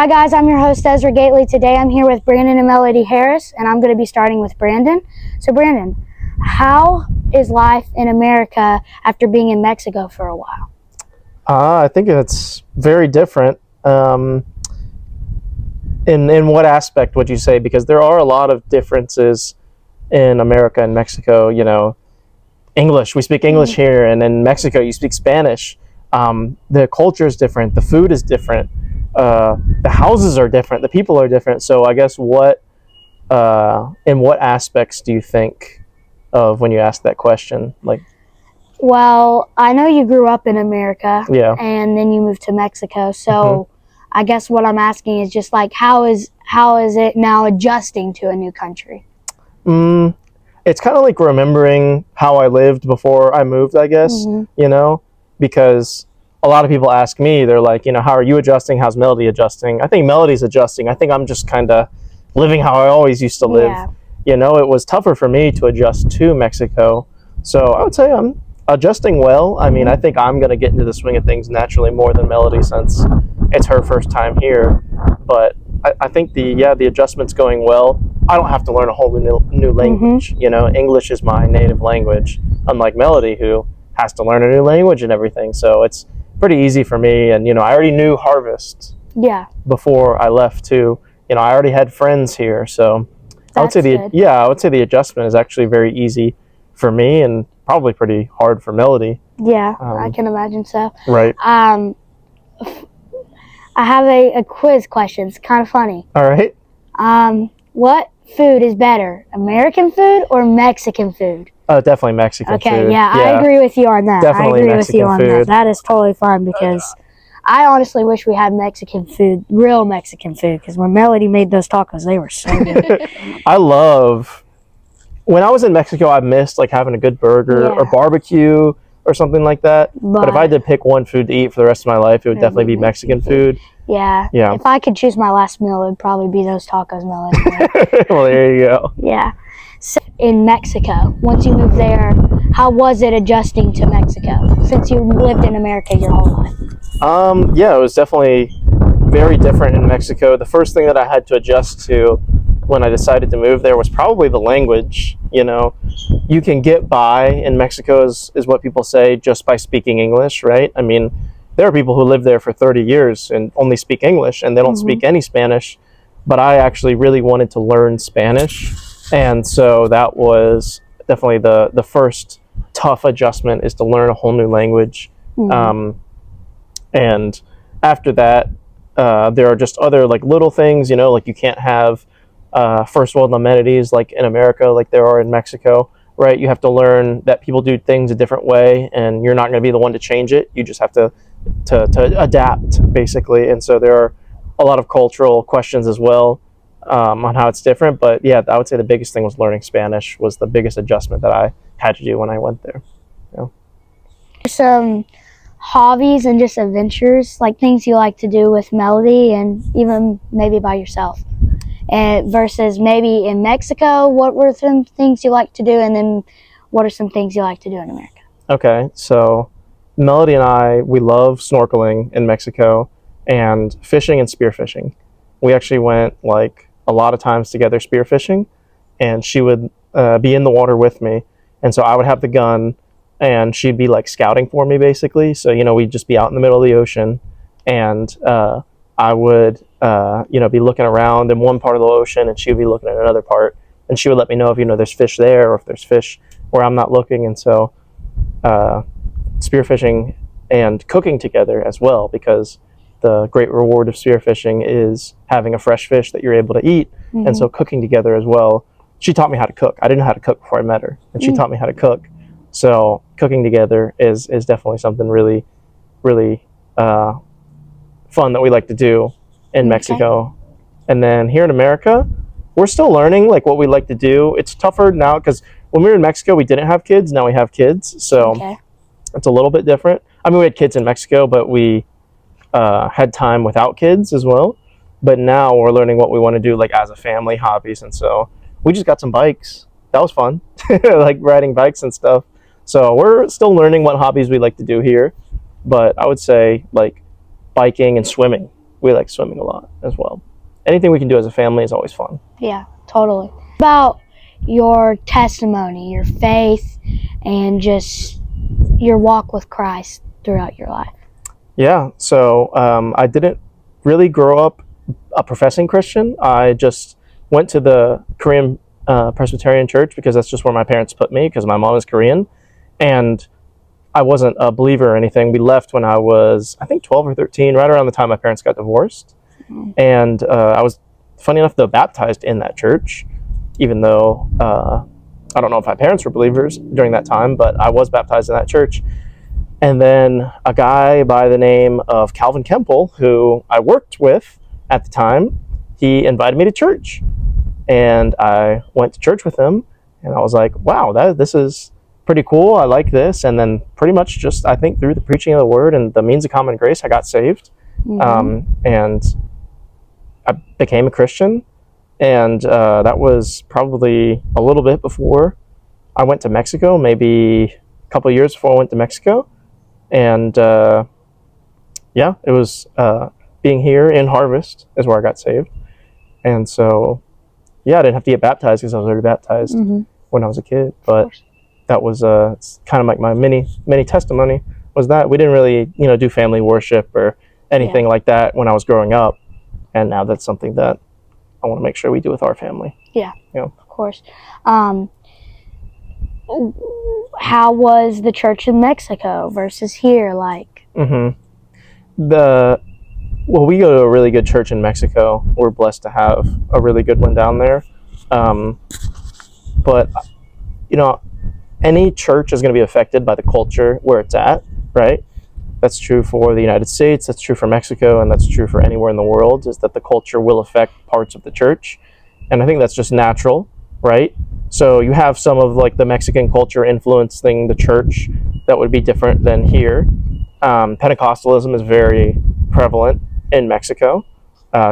Hi guys, I'm your host Ezra Gateley. Today I'm here with Brandon and Melody Harris, and I'm going to be starting with Brandon. So Brandon, how is life in America after being in Mexico for a while? I think it's very different. In what aspect would you say? Because there are a lot of differences in America and Mexico. You know, English, we speak English here, and in Mexico you speak Spanish. The culture is different, the food is different, the houses are different, the people are different. So I guess in what aspects do you think of when you ask that question? Well, I know you grew up in America, Yeah. and then you moved to Mexico. So I guess what I'm asking is just like, how is it now adjusting to a new country? It's kind of like remembering how I lived before I moved, I guess, because a lot of people ask me, they're like, how are you adjusting? How's Melody adjusting? I think Melody's adjusting. I think I'm just kind of living how I always used to live. Yeah. It was tougher for me to adjust to Mexico. So I would say I'm adjusting well. I mean, I think I'm going to get into the swing of things naturally more than Melody since it's her first time here. But I think the adjustment's going well. I don't have to learn a whole new language. English is my native language, unlike Melody, who has to learn a new language and everything. So it's pretty easy for me. And, I already knew harvest before I left too. I already had friends here. So I would say the adjustment is actually very easy for me and probably pretty hard for Melody. Yeah, I can imagine so. Right. I have a quiz question. It's kind of funny. All right. What food is better, American food or Mexican food? Oh, definitely Mexican food. Okay, yeah, I agree with you on that. Definitely Mexican food. That is totally fine because I honestly wish we had Mexican food, real Mexican food, because when Melody made those tacos, they were so good. When I was in Mexico, I missed having a good burger or barbecue or something like that. But if I had to pick one food to eat for the rest of my life, it would definitely be Mexican food. Yeah. If I could choose my last meal, it would probably be those tacos, Melody. Well, there you go. Yeah. So in Mexico, once you moved there, how was it adjusting to Mexico since you lived in America your whole life? It was definitely very different in Mexico. The first thing that I had to adjust to when I decided to move there was probably the language. You can get by in Mexico is what people say just by speaking English, right? I mean, there are people who live there for 30 years and only speak English and they don't speak any Spanish, but I actually really wanted to learn Spanish. And so that was definitely the first tough adjustment, is to learn a whole new language. And after that, there are just other little things, you can't have first world amenities like in America, like there are in Mexico, right? You have to learn that people do things a different way and you're not going to be the one to change it. You just have to adapt, basically. And so there are a lot of cultural questions as well on how it's different. But yeah, I would say the biggest thing was learning Spanish was the biggest adjustment that I had to do when I went there. Some hobbies and just adventures, like things you like to do with Melody and even maybe by yourself. Versus maybe in Mexico, what were some things you like to do, and then what are some things you like to do in America? Okay, so Melody and we love snorkeling in Mexico and fishing and spearfishing. We actually went a lot of times together spearfishing, and she would be in the water with me, and so I would have the gun and she'd be scouting for me, basically. So we'd just be out in the middle of the ocean, and I would be looking around in one part of the ocean and she would be looking at another part, and she would let me know if there's fish there or if there's fish where I'm not looking. And so spearfishing and cooking together as well, because the great reward of spearfishing is having a fresh fish that you're able to eat. And so cooking together as well. She taught me how to cook. I didn't know how to cook before I met her, and she taught me how to cook. So cooking together is definitely something really, really fun that we like to do in Mexico. And then here in America, we're still learning what we like to do. It's tougher now because when we were in Mexico, we didn't have kids. Now we have kids, so it's a little bit different. I mean, we had kids in Mexico, but we had time without kids as well. But now we're learning what we want to do as a family, hobbies. And so we just got some bikes. That was fun, riding bikes and stuff. So we're still learning what hobbies we like to do here. But I would say biking and swimming we like swimming a lot as well. Anything we can do as a family is always fun. Yeah, totally. About your testimony, your faith, and just your walk with Christ throughout your life. Yeah, so I didn't really grow up a professing Christian. I just went to the Korean Presbyterian church because that's just where my parents put me, because my mom is Korean. And I wasn't a believer or anything. We left when I was, I think, 12 or 13, right around the time my parents got divorced. Mm-hmm. And I was, funny enough, though, baptized in that church, even though I don't know if my parents were believers during that time, but I was baptized in that church. And then a guy by the name of Calvin Kemple, who I worked with at the time, he invited me to church. And I went to church with him, and I was like, wow, this is pretty cool. I like this. And then pretty much just, I think, through the preaching of the word and the means of common grace, I got saved. Mm-hmm. And I became a Christian. And that was probably a little bit before I went to Mexico, maybe a couple of years before I went to Mexico. And yeah, it was being here in Harvest is where I got saved. And so, yeah, I didn't have to get baptized because I was already baptized when I was a kid. But that was it's kind of like my mini testimony, was that we didn't really, do family worship or anything like that when I was growing up. And now that's something that I want to make sure we do with our family. Yeah, of course. How was the church in Mexico versus here like? Well, we go to a really good church in Mexico. We're blessed to have a really good one down there. But, any church is going to be affected by the culture where it's at, right? That's true for the United States, that's true for Mexico, and that's true for anywhere in the world, is that the culture will affect parts of the church. And I think that's just natural, right? So you have some of like the Mexican culture influencing the church that would be different than here. Pentecostalism is very prevalent in Mexico.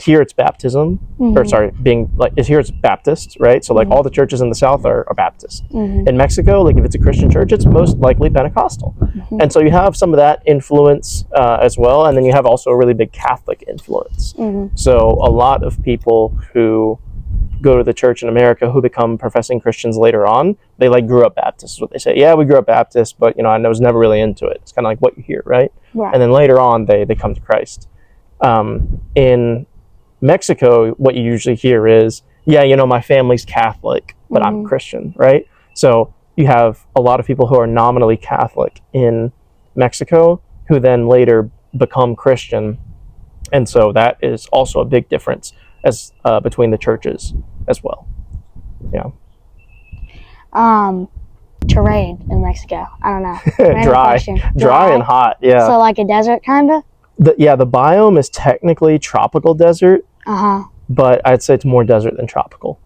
Here it's baptism, or sorry, here it's Baptist, right? So like all the churches in the South are Baptist. In Mexico, like if it's a Christian church, it's most likely Pentecostal. And so you have some of that influence as well, and then you have also a really big Catholic influence. So a lot of people who go to the church in America who become professing Christians later on, they like grew up Baptist is what they say. Yeah, we grew up Baptist, but I was never really into it. It's kind of like what you hear, right? And then later on, they come to Christ. In Mexico, what you usually hear is, my family's Catholic, but I'm Christian, right? So you have a lot of people who are nominally Catholic in Mexico who then later become Christian. And so that is also a big difference as between the churches as well. Yeah. Terrain in Mexico. I don't know. Dry and hot. Yeah. So like a desert kind of? The biome is technically tropical desert. But I'd say it's more desert than tropical.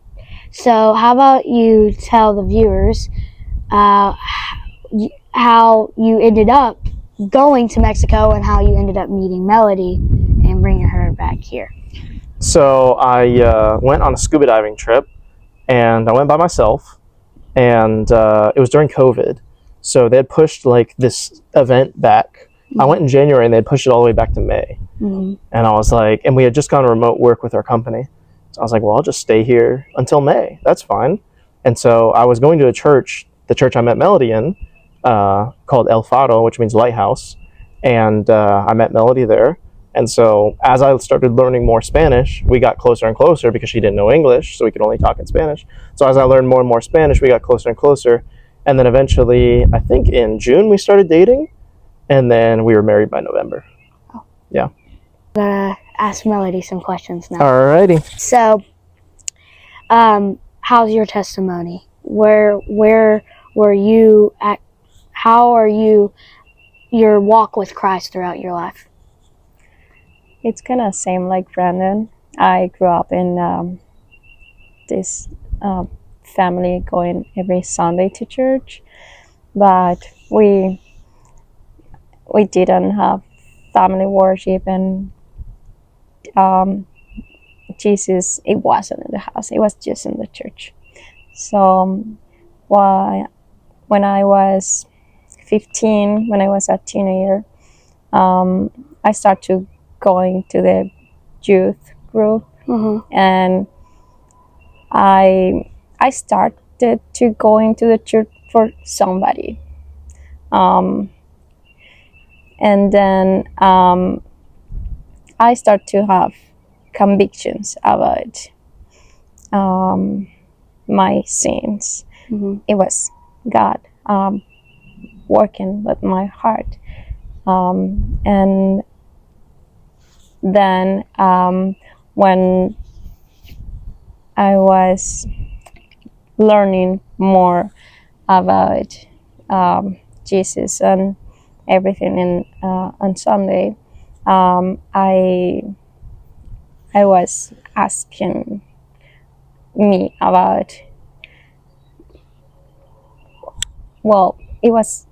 So how about you tell the viewers how you ended up going to Mexico and how you ended up meeting Melody and bringing her back here? So I went on a scuba diving trip, and I went by myself, and it was during COVID. So they had pushed like this event back. I went in January, and they had pushed it all the way back to May. And I was like, and we had just gone to remote work with our company. So I was like, well, I'll just stay here until May. That's fine. And so I was going to a church, the church I met Melody in, called El Faro, which means lighthouse. And I met Melody there. And so as I started learning more Spanish, we got closer and closer because she didn't know English, so we could only talk in Spanish. So as I learned more and more Spanish, we got closer and closer. And then eventually, I think in June, we started dating. And then we were married by November. Oh. Yeah. I'm gonna ask Melody some questions now. Alrighty. So, how's your testimony? Where were you at? How are you? Your walk with Christ throughout your life? It's kind of same like Brandon. I grew up in this family going every Sunday to church, but we didn't have family worship, and Jesus, it wasn't in the house, it was just in the church. So when I was 15, when I was a teenager, I started going to the youth group, and I started to go into the church for somebody, and then I start to have convictions about my sins. It was God working with my heart, and then when I was learning more about Jesus and everything on Sunday, I was asking me about, well, it was,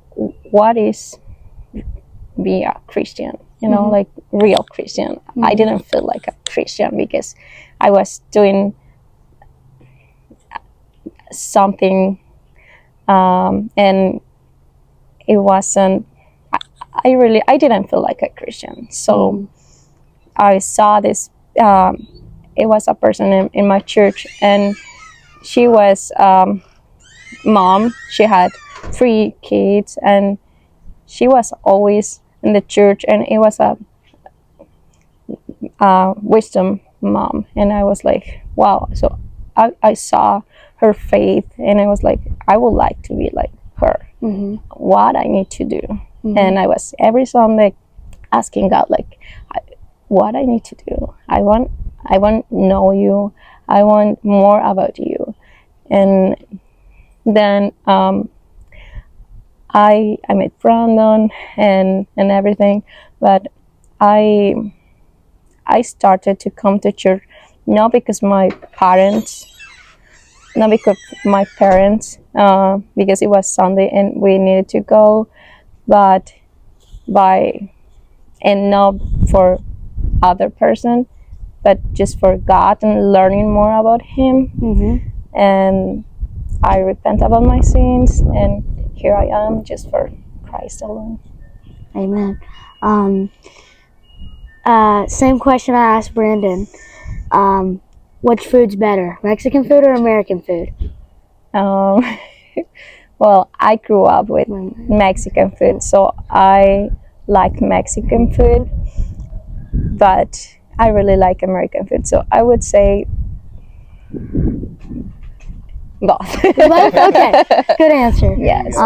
what is be a Christian, like real Christian. I didn't feel like a Christian because I was doing something, and it wasn't, I didn't feel like a Christian. So I saw this, it was a person in my church, and she was mom. She had 3 kids, and she was always in the church, and it was a wisdom mom. And I was like, wow. So I saw her faith, and I was like, I would like to be like her. What I need to do. And I was every Sunday asking God, like, what I need to do. I want to know you. I want more about you. And then I met Brandon and everything, but I started to come to church not because my parents, because it was Sunday and we needed to go, but and not for other person, but just for God and learning more about Him. And I repent about my sins, and here I am just for Christ alone. Amen. Same question I asked Brandon. Which food's better, Mexican food or American food? Well, I grew up with Mexican food, so I like Mexican food, but I really like American food. So I would say both. Okay, good answer. Yes.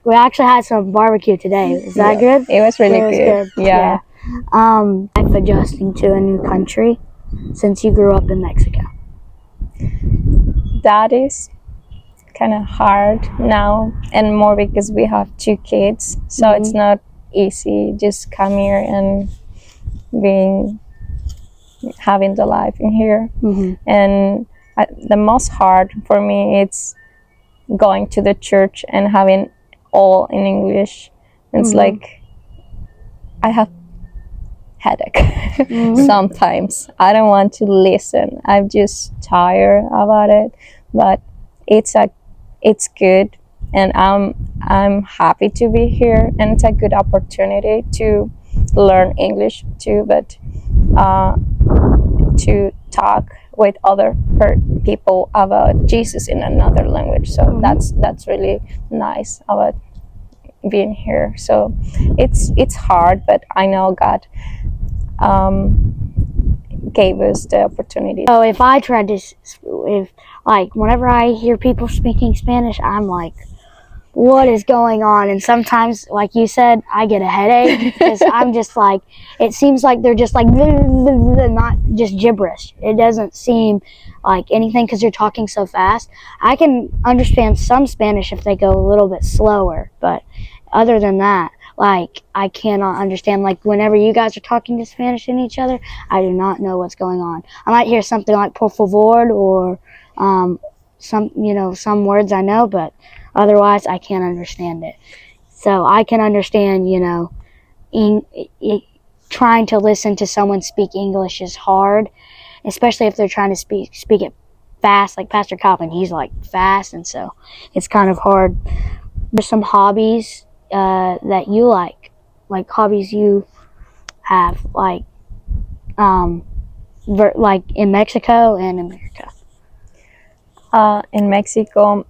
We actually had some barbecue today. Is that good? It was really good. Yeah. Life adjusting to a new country since you grew up in Mexico. That is kind of hard now, and more because we have 2 kids, so it's not easy just come here and having the life in here. And the most hard for me, it's going to the church and having all in English. It's like I have headache sometimes. I don't want to listen. I'm just tired about it, but it's good, and I'm happy to be here, and it's a good opportunity to learn English too, but to talk with other people about Jesus in another language. So that's really nice about being here. So it's hard, but I know God gave us the opportunity. So if I tried to, whenever I hear people speaking Spanish, I'm like, what is going on? And sometimes, like you said, I get a headache because I'm just like, it seems like they're just like, not just gibberish. It doesn't seem like anything because you're talking so fast. I can understand some Spanish if they go a little bit slower, but other than that, like, I cannot understand. Like, whenever you guys are talking to Spanish in each other, I do not know what's going on. I might hear something like por favor or some words I know, but otherwise I can't understand it. So I can understand, trying to listen to someone speak English is hard, especially if they're trying to speak it fast, like Pastor Coppin. He's like fast, and so it's kind of hard. There's some hobbies that you like hobbies you have, like like in Mexico and America? In Mexico,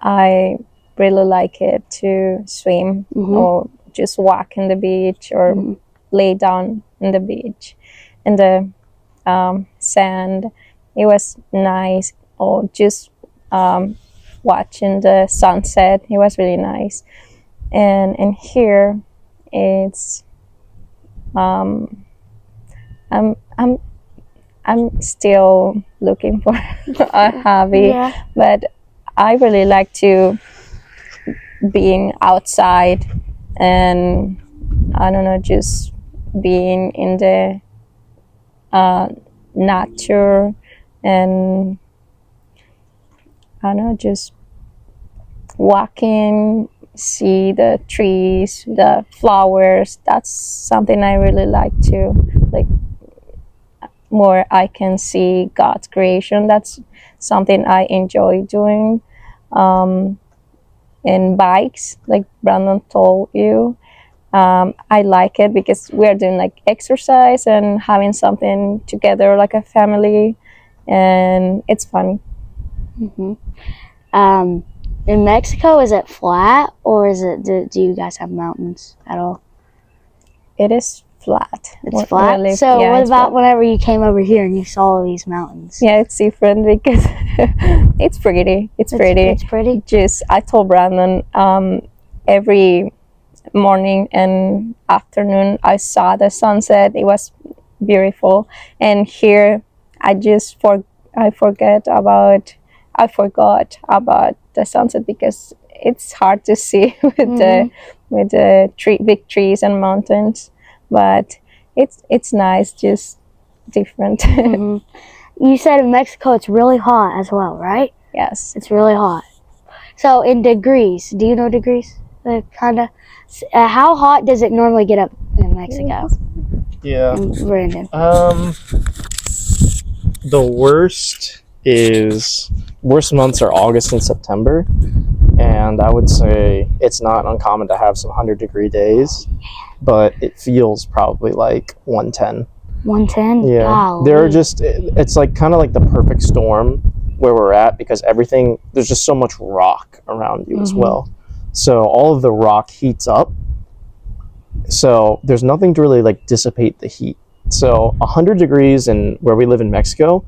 I really like it to swim or just walk in the beach or lay down in the beach in the sand. It was nice, or just watching the sunset. It was really nice. And here, it's I'm still looking for a hobby, but I really like to being outside, and I don't know, just being in the nature, and I don't know, just walking, see the trees, the flowers. That's something I really like to, like, more I can see God's creation. That's something I enjoy doing. And bikes, like Brandon told you, I like it because we are doing like exercise and having something together like a family, and it's funny. In Mexico, is it flat, or is it? Do you guys have mountains at all? It is flat. It's flat. Really, so yeah, what it's about flat. whenever you came over here and you saw these mountains? Yeah, it's different because it's pretty. It's pretty. It's pretty. Just I told Brandon every morning and afternoon I saw the sunset. It was beautiful. And here I forgot about the sunset because it's hard to see with the big trees and mountains. But it's nice, just different. You said in Mexico it's really hot as well, right? Yes. It's really hot. So in degrees, do you know degrees? Kind of. How hot does it normally get up in Mexico? Yeah. Brandon. The worst months are August and September, and I would say it's not uncommon to have some 100-degree days, but it feels probably like 110. 110? Yeah. Golly. It's like kind of like the perfect storm where we're at, because there's just so much rock around you as well. So all of the rock heats up. So there's nothing to really like dissipate the heat. So 100 degrees where we live in Mexico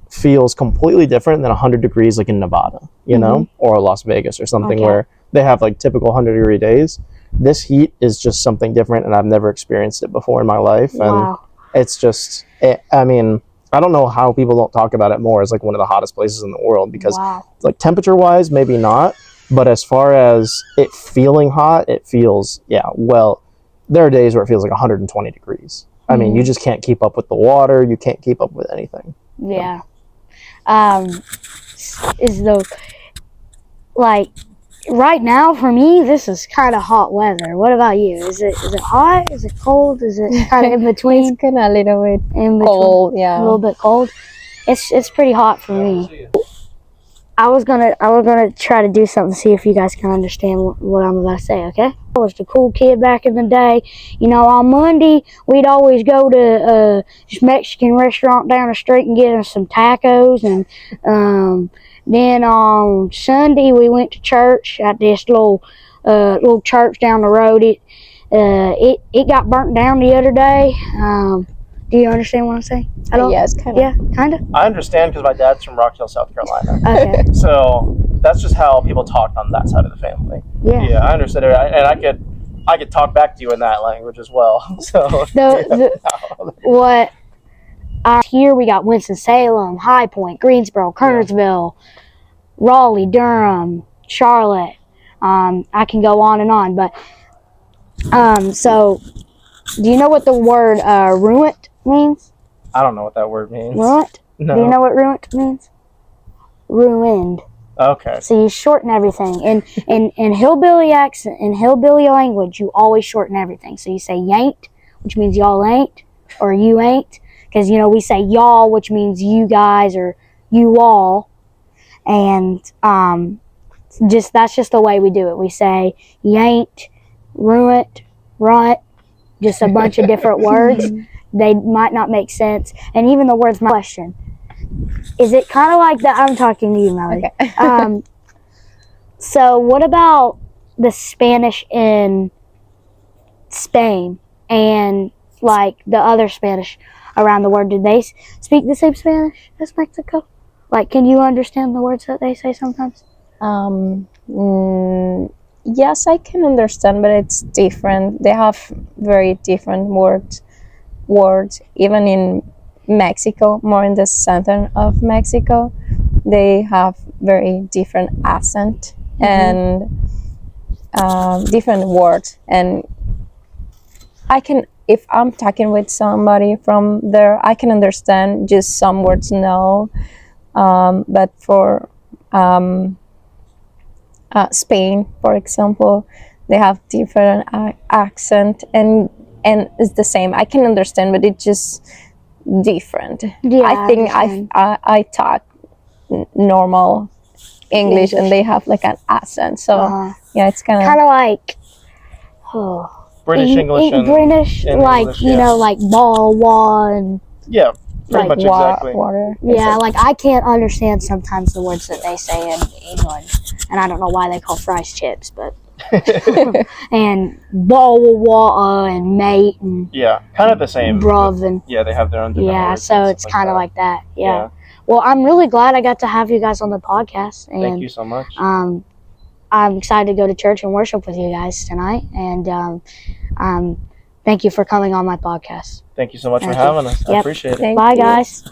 feels completely different than 100 degrees like in Nevada, you know, or Las Vegas or something where they have like typical 100-degree days. This heat is just something different, and I've never experienced it before in my life. And it's just, I mean, I don't know how people don't talk about it more as like one of the hottest places in the world, because like temperature-wise, maybe not, but as far as it feeling hot, it feels, well, there are days where it feels like 120 degrees. I mean, you just can't keep up with the water. You can't keep up with anything. Yeah. Like right now for me, this is kind of hot weather. What about you? Is it hot? Is it cold? Is it kind of in between? It's kind of a little bit In between, cold, yeah. a little bit cold. It's pretty hot for me. I was gonna try to do something to see if you guys can understand what I'm about to say. Okay. I was the cool kid back in the day. You know, on Monday we'd always go to this Mexican restaurant down the street and get us some tacos, and then on Sunday we went to church at this little church down the road. It got burnt down the other day. Do you understand what I'm saying? Yes, kind of. Yeah, kind of. I understand because my dad's from Rock Hill, South Carolina. Okay. So that's just how people talked on that side of the family. Yeah. I understood it, and I could talk back to you in that language as well. So Here we got Winston-Salem, High Point, Greensboro, Kernersville, Raleigh, Durham, Charlotte. I can go on and on, but so do you know what the word ruined means? I don't know what that word means. Ruined? No. Do you know what ruined means? Ruined. Okay. So you shorten everything. In hillbilly accent, in hillbilly language, you always shorten everything. So you say yanked, which means y'all ain't, or you ain't. Because, you know, we say y'all, which means you guys or you all. And that's just the way we do it. We say yanked, ruined, runt, just a bunch of different words. they might not make sense. And even the words, my question, is it kind of like that? I'm talking to you, Melody. Okay. So what about the Spanish in Spain and like the other Spanish around the world? Do they speak the same Spanish as Mexico? Like, can you understand the words that they say sometimes? Yes, I can understand, but it's different. They have very different words. Even in Mexico, more in the center of Mexico, they have very different accent and different words. And I can, if I'm talking with somebody from there, I can understand just some words now. But for Spain, for example, they have different accent, and it's the same. I can understand, but it's just different. Yeah, I think I talk normal English, and they have like an accent. So yeah, it's kind of like British English and British, and like English, you know, like ball, wall, and yeah, pretty like much exactly. water. yeah, like I can't understand sometimes the words that they say in England, and I don't know why they call fries chips, but and ball, and mate, and Yeah, kind of the same. bruv, and Yeah, they have their own different words. so and it's stuff kind of that. like that. Yeah. Well, I'm really glad I got to have you guys on the podcast, and Thank you so much. I'm excited to go to church and worship with you guys tonight, and thank you for coming on my podcast. Thank you so much for Thank you. having us. I Yep. appreciate it. Thank Bye, you. guys.